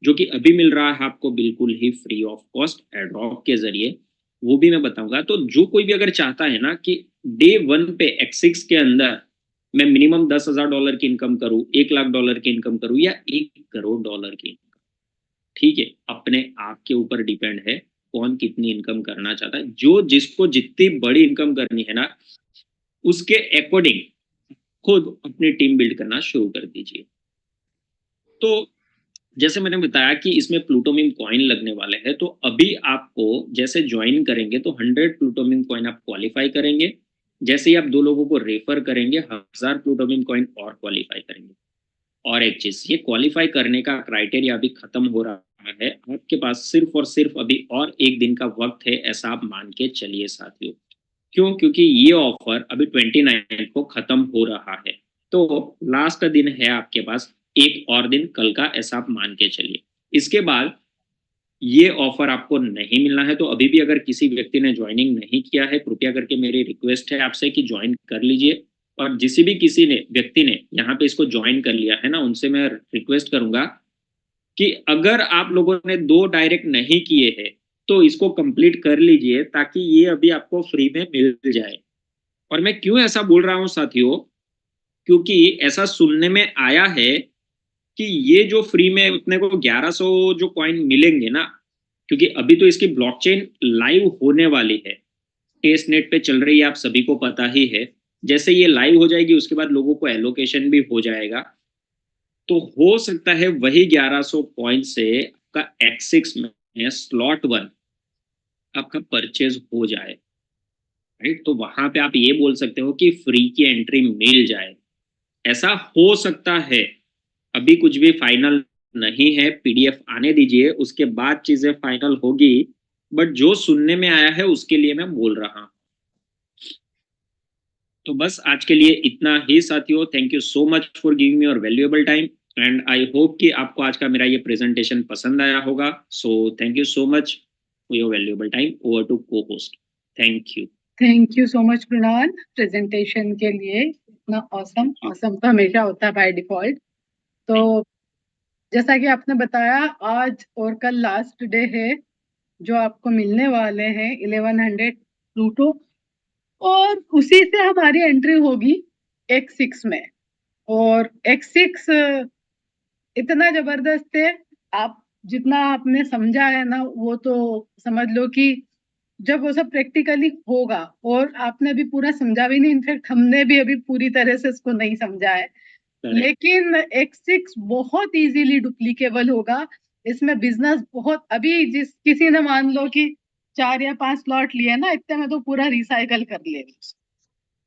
जो कि अभी मिल रहा है आपको बिल्कुल ही फ्री ऑफ कॉस्ट एड्रॉप के जरिए, वो भी मैं बताऊंगा। तो जो कोई भी अगर चाहता है ना कि डे वन पे एक्सिक्स के अंदर मैं मिनिमम $10,000 की इनकम करूं, $1,00,000 की इनकम करूं, या $1 करोड़ की इनकम, ठीक है, अपने आप के ऊपर डिपेंड है कौन कितनी इनकम करना चाहता है। जो जिसको जितनी बड़ी इनकम करनी है ना, उसके अकॉर्डिंग खुद अपनी टीम बिल्ड करना शुरू कर दीजिए। तो जैसे मैंने बताया कि इसमें प्लूटोमियम कॉइन लगने वाले हैं, तो अभी आपको जैसे ज्वाइन करेंगे तो 100 प्लूटोमियम कॉइन आप क्वालिफाई करेंगे। जैसे ही आप 2 लोगों को रेफर करेंगे, 1000 प्लूटोमियम कॉइन और क्वालिफाई करेंगे। और एक चीज, ये क्वालिफाई करने का क्राइटेरिया अभी खत्म हो रहा है, आपके पास सिर्फ और सिर्फ अभी और एक दिन का वक्त है, ऐसा आप मान के चलिए साथियों। क्यों? क्योंकि ये ऑफर अभी 29 को खत्म हो रहा है, तो लास्ट का दिन है आपके पास, एक और दिन कल का, ऐसा आप मान के चलिए। इसके बाद ये ऑफर आपको नहीं मिलना है। तो अभी भी अगर किसी व्यक्ति ने ज्वाइनिंग नहीं किया है, कृपया करके मेरी रिक्वेस्ट है आपसे कि ज्वाइन कर लीजिए। और जिस भी किसी ने व्यक्ति ने यहाँ पे इसको ज्वाइन कर लिया है ना, उनसे मैं रिक्वेस्ट करूंगा कि अगर आप लोगों ने 2 डायरेक्ट नहीं किए हैं तो इसको कंप्लीट कर लीजिए, ताकि ये अभी आपको फ्री में मिल जाए। और मैं क्यों ऐसा बोल रहा हूँ साथियों, क्योंकि ऐसा सुनने में आया है कि ये जो फ्री में अपने को 1100 जो कॉइन मिलेंगे ना, क्योंकि अभी तो इसकी ब्लॉकचेन लाइव होने वाली है, टेस्ट नेट पे चल रही है, आप सभी को पता ही है। जैसे ये लाइव हो जाएगी उसके बाद लोगों को एलोकेशन भी हो जाएगा, तो हो सकता है वही 1100 पॉइंट से आपका एक्सिक्स में स्लॉट 1 आपका परचेज हो जाए, राइट। तो वहां पे आप ये बोल सकते हो कि फ्री की एंट्री मिल जाए, ऐसा हो सकता है। अभी कुछ भी फाइनल नहीं है, पीडीएफ आने दीजिए, उसके बाद चीजें फाइनल होगी। बट जो सुनने में आया है उसके लिए मैं बोल रहा हूँ। तो बस आज के लिए इतना ही साथियों। Thank you so much for giving me your valuable time, and I hope कि आपको आज का मेरा ये प्रेजेंटेशन पसंद आया होगा। So thank you so much for your valuable time. Over to को host. Thank you. Thank you so much Krunal presentation के लिए। इतना ऑसम ऑसम तो हमेशा होता है बाय डिफॉल्ट। तो जैसा कि आपने बताया, आज और कल लास्ट डे है जो आपको मिलने वाले हैं 1100 प्लूटो, और उसी से हमारी एंट्री होगी X6 में। और X6 इतना जबरदस्त है, आप जितना आपने समझा है ना वो तो समझ लो कि जब वो सब प्रैक्टिकली होगा, और आपने अभी पूरा समझा भी नहीं, इनफैक्ट हमने भी अभी पूरी तरह से इसको नहीं समझा है। लेकिन X6 बहुत इजीली डुप्लीकेबल होगा। इसमें बिजनेस बहुत, अभी जिस किसी ने मान लो कि 4 या 5 स्लॉट लिए ना, इतने में तो पूरा रिसाइकल कर ले।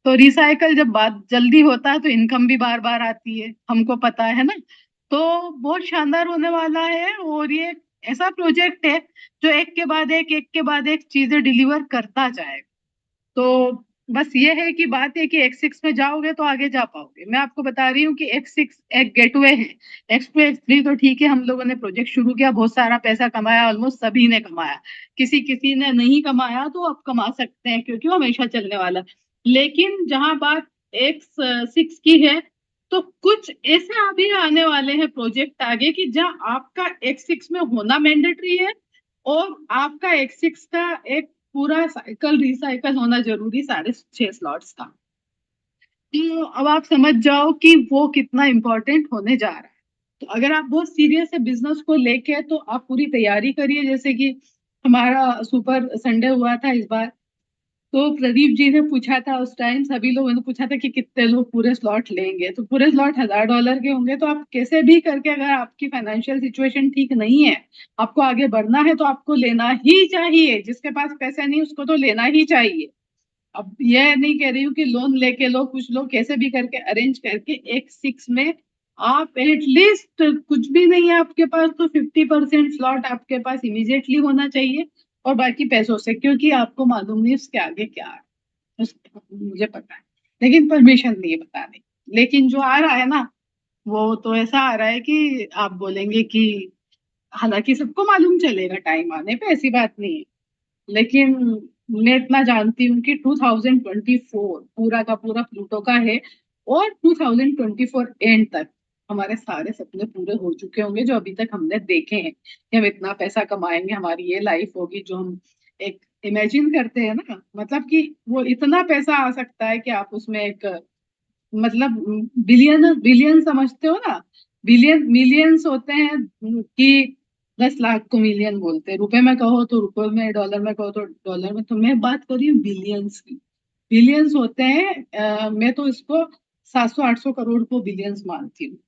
तो रिसाइकल जब बात जल्दी होता है तो इनकम भी बार बार आती है, हमको पता है ना। तो बहुत शानदार होने वाला है, और ये ऐसा प्रोजेक्ट है जो एक के बाद एक चीजें डिलीवर करता जाए। तो बस ये है कि बात है कि X6 में जाओगे तो आगे जा पाओगे। मैं आपको बता रही हूँ कि X6 एक गेटवे है। X2 X3 तो ठीक है, हम लोगों ने प्रोजेक्ट शुरू किया, बहुत सारा पैसा कमाया, ऑलमोस्ट सभी ने कमाया। किसी किसी ने नहीं कमाया तो अब कमा सकते हैं, क्योंकि वो हमेशा चलने वाला। लेकिन जहां बात X6 की है, तो कुछ ऐसे अभी आने वाले हैं प्रोजेक्ट आगे कि जहां आपका X6 में होना मैंडेटरी है, और आपका X6 का एक पूरा साइकिल रिसाइकल होना जरूरी 6.5 स्लॉट्स का। तो अब आप समझ जाओ कि वो कितना इंपॉर्टेंट होने जा रहा है। तो अगर आप बहुत सीरियस है बिजनेस को लेके, तो आप पूरी तैयारी करिए। जैसे कि हमारा सुपर संडे हुआ था इस बार, तो प्रदीप जी ने पूछा था, उस टाइम सभी लोगों ने पूछा था कि कितने लोग पूरे स्लॉट लेंगे। तो पूरे स्लॉट $1000 के होंगे। तो आप कैसे भी करके, अगर आपकी फाइनेंशियल सिचुएशन ठीक नहीं है, आपको आगे बढ़ना है, तो आपको लेना ही चाहिए। जिसके पास पैसे नहीं उसको तो लेना ही चाहिए। अब यह नहीं कह रही हूँ कि लोन लेके लो, कुछ लोग कैसे भी करके अरेंज करके X6 में आप एटलीस्ट, कुछ भी नहीं है आपके पास तो 50% स्लॉट आपके पास इमीडिएटली होना चाहिए, और बाकी पैसों से, क्योंकि आपको मालूम नहीं उसके आगे क्या है। मुझे पता है, लेकिन परमिशन नहीं है बताने। लेकिन जो आ रहा है ना, वो तो ऐसा आ रहा है कि आप बोलेंगे कि, हालांकि सबको मालूम चलेगा टाइम आने पे, ऐसी बात नहीं है। लेकिन मैं इतना जानती हूँ कि 2024 पूरा का पूरा प्लूटो का है, और 2024 एंड तक हमारे सारे सपने पूरे हो चुके होंगे जो अभी तक हमने देखे हैं कि हम इतना पैसा कमाएंगे, हमारी ये लाइफ होगी जो हम एक इमेजिन करते हैं ना, मतलब कि वो इतना पैसा आ सकता है कि आप उसमें एक, मतलब बिलियन बिलियन समझते हो ना, बिलियन मिलियंस होते हैं कि 10 लाख को मिलियन बोलते हैं, रुपए में कहो तो रुपए में, डॉलर में कहो तो डॉलर में, तो मैं बात कर रही हूँ बिलियंस की। बिलियंस होते हैं, मैं तो इसको 700-800 करोड़ को बिलियंस मानती हूँ,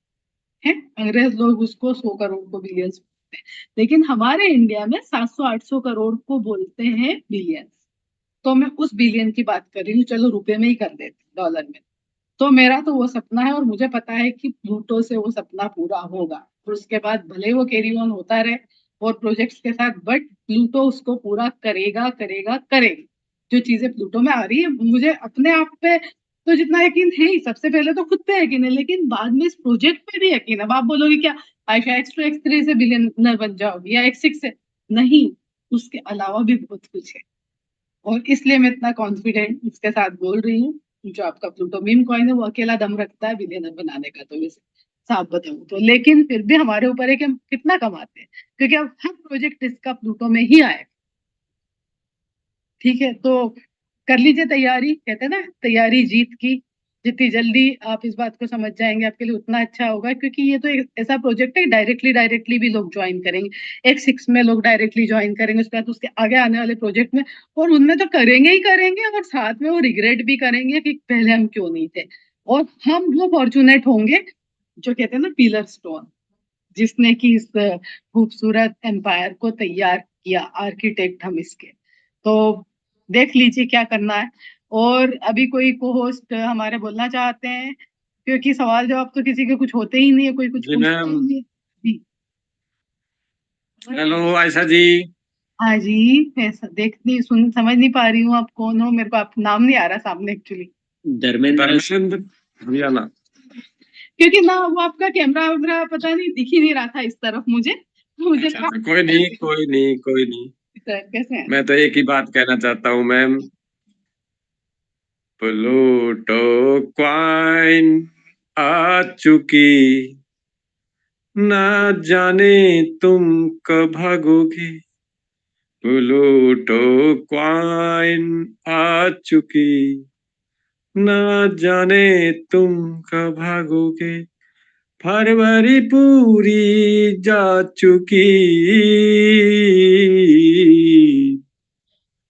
है। अंग्रेज लोग उसको 100 करोड़ को बिलियंस बोलते हैं, लेकिन हमारे इंडिया में 700-800 करोड़ को बोलते हैं बिलियंस। तो मैं उस बिलियन की बात कर रही हूँ, चलो रुपए में ही कर देते, डॉलर में। तो मेरा तो वो सपना है, और मुझे पता है कि प्लूटो से वो सपना पूरा होगा, और उसके बाद भले वो कैरी ऑन होता रहे और प्रोजेक्ट्स के साथ, बट प्लूटो उसको पूरा करेगा करेगा करेगा। जो चीजें प्लूटो में आ रही है, मुझे अपने आप पे तो जितना यकीन है ही, सबसे पहले तो खुद पे यकीन है, लेकिन बाद में इस प्रोजेक्ट पे भी यकीन है। अब आप बोलोगे क्या आयशा X2 X3 से बिलियनर बन जाओगी या X6 से? नहीं, उसके अलावा भी बहुत कुछ है, और इसलिए मैं इतना कॉन्फिडेंट इसके साथ बोल रही हूँ। जो आपका प्लूटो मीम कॉइन है वो अकेला दम रखता है बिलियनर बनाने का, तो वैसे साफ बताऊं तो, लेकिन फिर भी हमारे ऊपर है कि हम कितना कमाते हैं, क्योंकि अब हर प्रोजेक्ट इसका प्लूटो में ही आए। ठीक है, तो कर लीजिए तैयारी, कहते हैं ना तैयारी जीत की। जितनी जल्दी आप इस बात को समझ जाएंगे आपके लिए उतना अच्छा होगा, क्योंकि ये तो एक ऐसा प्रोजेक्ट है, डायरेक्टली डायरेक्टली भी लोग ज्वाइन करेंगे। X6 में लोग डायरेक्टली ज्वाइन करेंगे, उसके बाद उसके आगे आने वाले प्रोजेक्ट में, और उनमें तो करेंगे ही करेंगे, और साथ में वो रिग्रेट भी करेंगे कि पहले हम क्यों नहीं थे। और हम वो फॉर्चुनेट होंगे जो कहते हैं ना पिलर स्टोन, जिसने कि इस खूबसूरत एम्पायर को तैयार किया, आर्किटेक्ट हम इसके। तो देख लीजिए क्या करना है। और अभी कोई को होस्ट हमारे बोलना चाहते हैं, क्योंकि सवाल जवाब तो किसी के कुछ होते ही नहीं है, कोई कुछ जी पूछता मैम। ही नहीं है जी। हेलो आयशा जी। हाँ जी, मैं देख नहीं सुन समझ नहीं पा रही हूँ आप कौन हो, मेरे को आप नाम नहीं आ रहा सामने एक्चुअली, धर्मेंद्र धर्मेंद्र हरियाणा। क्योंकि ना वो आपका कैमरा वैमरा पता नहीं दिख ही नहीं रहा था इस तरफ मुझे, तो मुझे अच्छा, लगा कोई नहीं कोई नहीं कोई नहीं। सर कैसे हैं। मैं तो एक ही बात कहना चाहता हूँ मैम, प्लूटो क्वाइन आ चुकी, ना जाने तुम कब भागोगे। प्लूटो क्वाइन आ चुकी, ना जाने तुम कब भागोगे। फरवरी पूरी जा चुकी,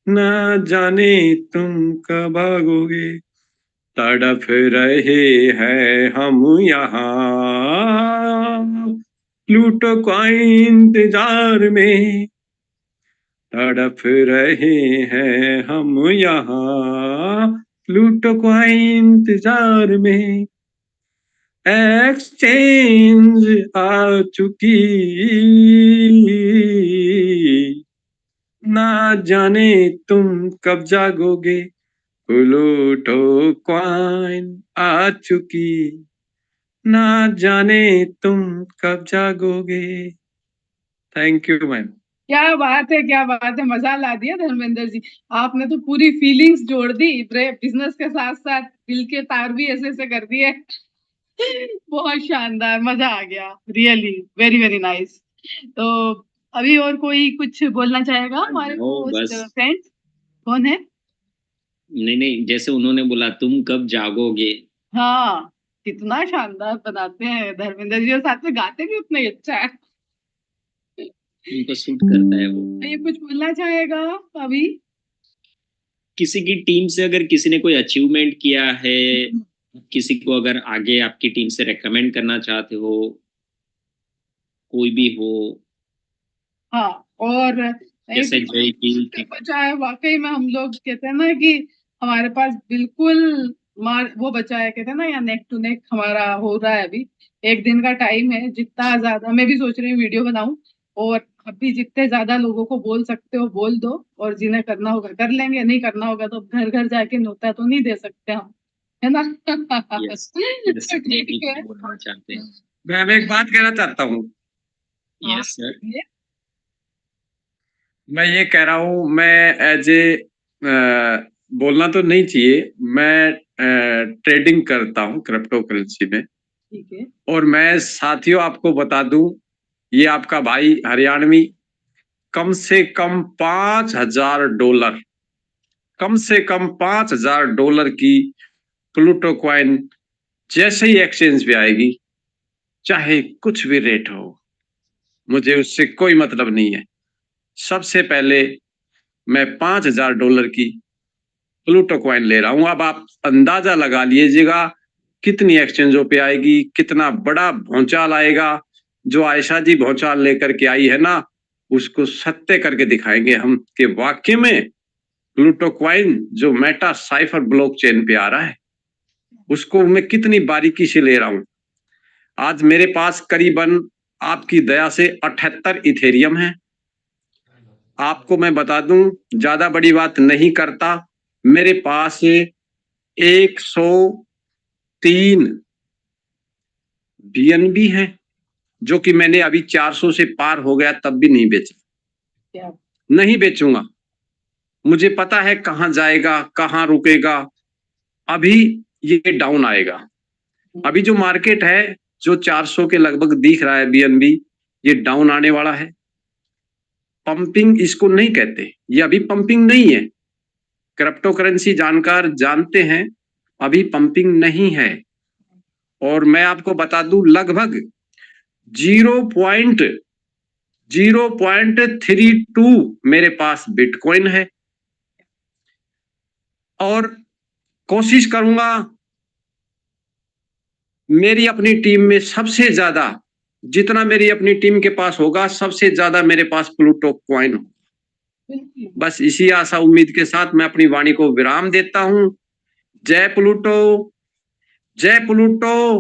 ना जाने तुम कब भागोगे। तड़फ रहे हैं हम यहाँ, प्लूटो का इंतजार में। तड़फ रहे हैं हम यहाँ, प्लूटो का इंतजार में। एक्सचेंज आ चुकी, ना जाने तुम कब जागोगे। प्लूटो क्वाइन आ चुकी, ना जाने तुम कब जागोगे। Thank you ma'am. क्या बात है, क्या बात है, मजा ला दिया धर्मेंद्र जी। आपने तो पूरी फीलिंग्स जोड़ दी, बिजनेस के साथ साथ दिल के तार भी ऐसे ऐसे कर दिए। बहुत शानदार, मजा आ गया, रियली वेरी वेरी नाइस। तो अभी और कोई कुछ बोलना चाहेगा हमारे नो होस्ट बस, फ्रेंड, कौन है? नहीं नहीं, जैसे उन्होंने बोला तुम कब जागोगे। हाँ, कितना शानदार बनाते हैं धर्मेंद्र जी, और साथ में गाते भी उतना ही अच्छा है। उनको सूट करता है वो। ये कुछ बोलना चाहेगा अभी? किसी की टीम से अगर किसी ने कोई अचीवमेंट किया है, किसी को अगर आगे आपकी टीम से रेकमेंड करना चाहते हो, कोई भी हो, हाँ, और नहीं जैसे जय की। बचा है वाकई में, हम लोग कहते हैं ना कि हमारे पास बिल्कुल मार वो बचा है, कहते हैं ना, या नेक टू नेक हमारा हो रहा है अभी। एक दिन का टाइम है, जितना ज्यादा मैं भी सोच रही हूँ वीडियो बनाऊं, और अभी जितने ज्यादा लोगों को बोल सकते हो बोल दो, और जिन्हें करना होगा कर लेंगे, नहीं करना होगा तो घर घर जाके न्योता तो नहीं दे सकते हम, है ना। यस, तो जय ठीक की है। क्या बोलना चाहते हैं। मैम एक बात कहना चाहता हूँ। हाँ, यस सर। मैं ये कह रहा हूँ, मैं एज ए बोलना तो नहीं चाहिए, मैं ट्रेडिंग करता हूँ क्रिप्टो करेंसी में। ठीक है। और मैं साथियों आपको बता दूं, ये आपका भाई हरियाणवी कम से कम $5,000, कम से कम $5,000 की प्लूटो कॉइन जैसे ही एक्सचेंज पे आएगी, चाहे कुछ भी रेट हो, मुझे उससे कोई मतलब नहीं है। सबसे पहले मैं $5,000 की प्लूटो कॉइन ले रहा हूं। अब आप अंदाजा लगा लीजिएगा कितनी एक्सचेंजों पे आएगी, कितना बड़ा भौचाल आएगा। जो आयशा जी भौचाल लेकर के आई है ना, उसको सत्य करके दिखाएंगे हम कि वाकई में प्लूटो कॉइन जो मेटा साइफर ब्लॉकचेन पे आ रहा है, उसको मैं कितनी बारीकी से ले रहा हूं। आज मेरे पास करीबन आपकी दया से 78 इथेरियम है। आपको मैं बता दूं, ज्यादा बड़ी बात नहीं करता, मेरे पास 103 BNB है, जो कि मैंने अभी 400 से पार हो गया तब भी नहीं बेचा। क्या नहीं बेचूंगा, मुझे पता है कहां जाएगा, कहां रुकेगा। अभी ये डाउन आएगा। अभी जो मार्केट है, जो 400 के लगभग दिख रहा है BNB, ये डाउन आने वाला है। पंपिंग इसको नहीं कहते, ये अभी पंपिंग नहीं है। क्रिप्टो करेंसी जानकार जानते हैं, अभी पंपिंग नहीं है। और मैं आपको बता दूं, लगभग 0.32 मेरे पास बिटकॉइन है। और कोशिश करूंगा मेरी अपनी टीम में सबसे ज्यादा, जितना मेरी अपनी टीम के पास होगा, सबसे ज्यादा मेरे पास प्लूटो कॉइन हो। बस इसी आशा उम्मीद के साथ मैं अपनी वाणी को विराम देता हूं। जय प्लूटो, जय प्लूटो।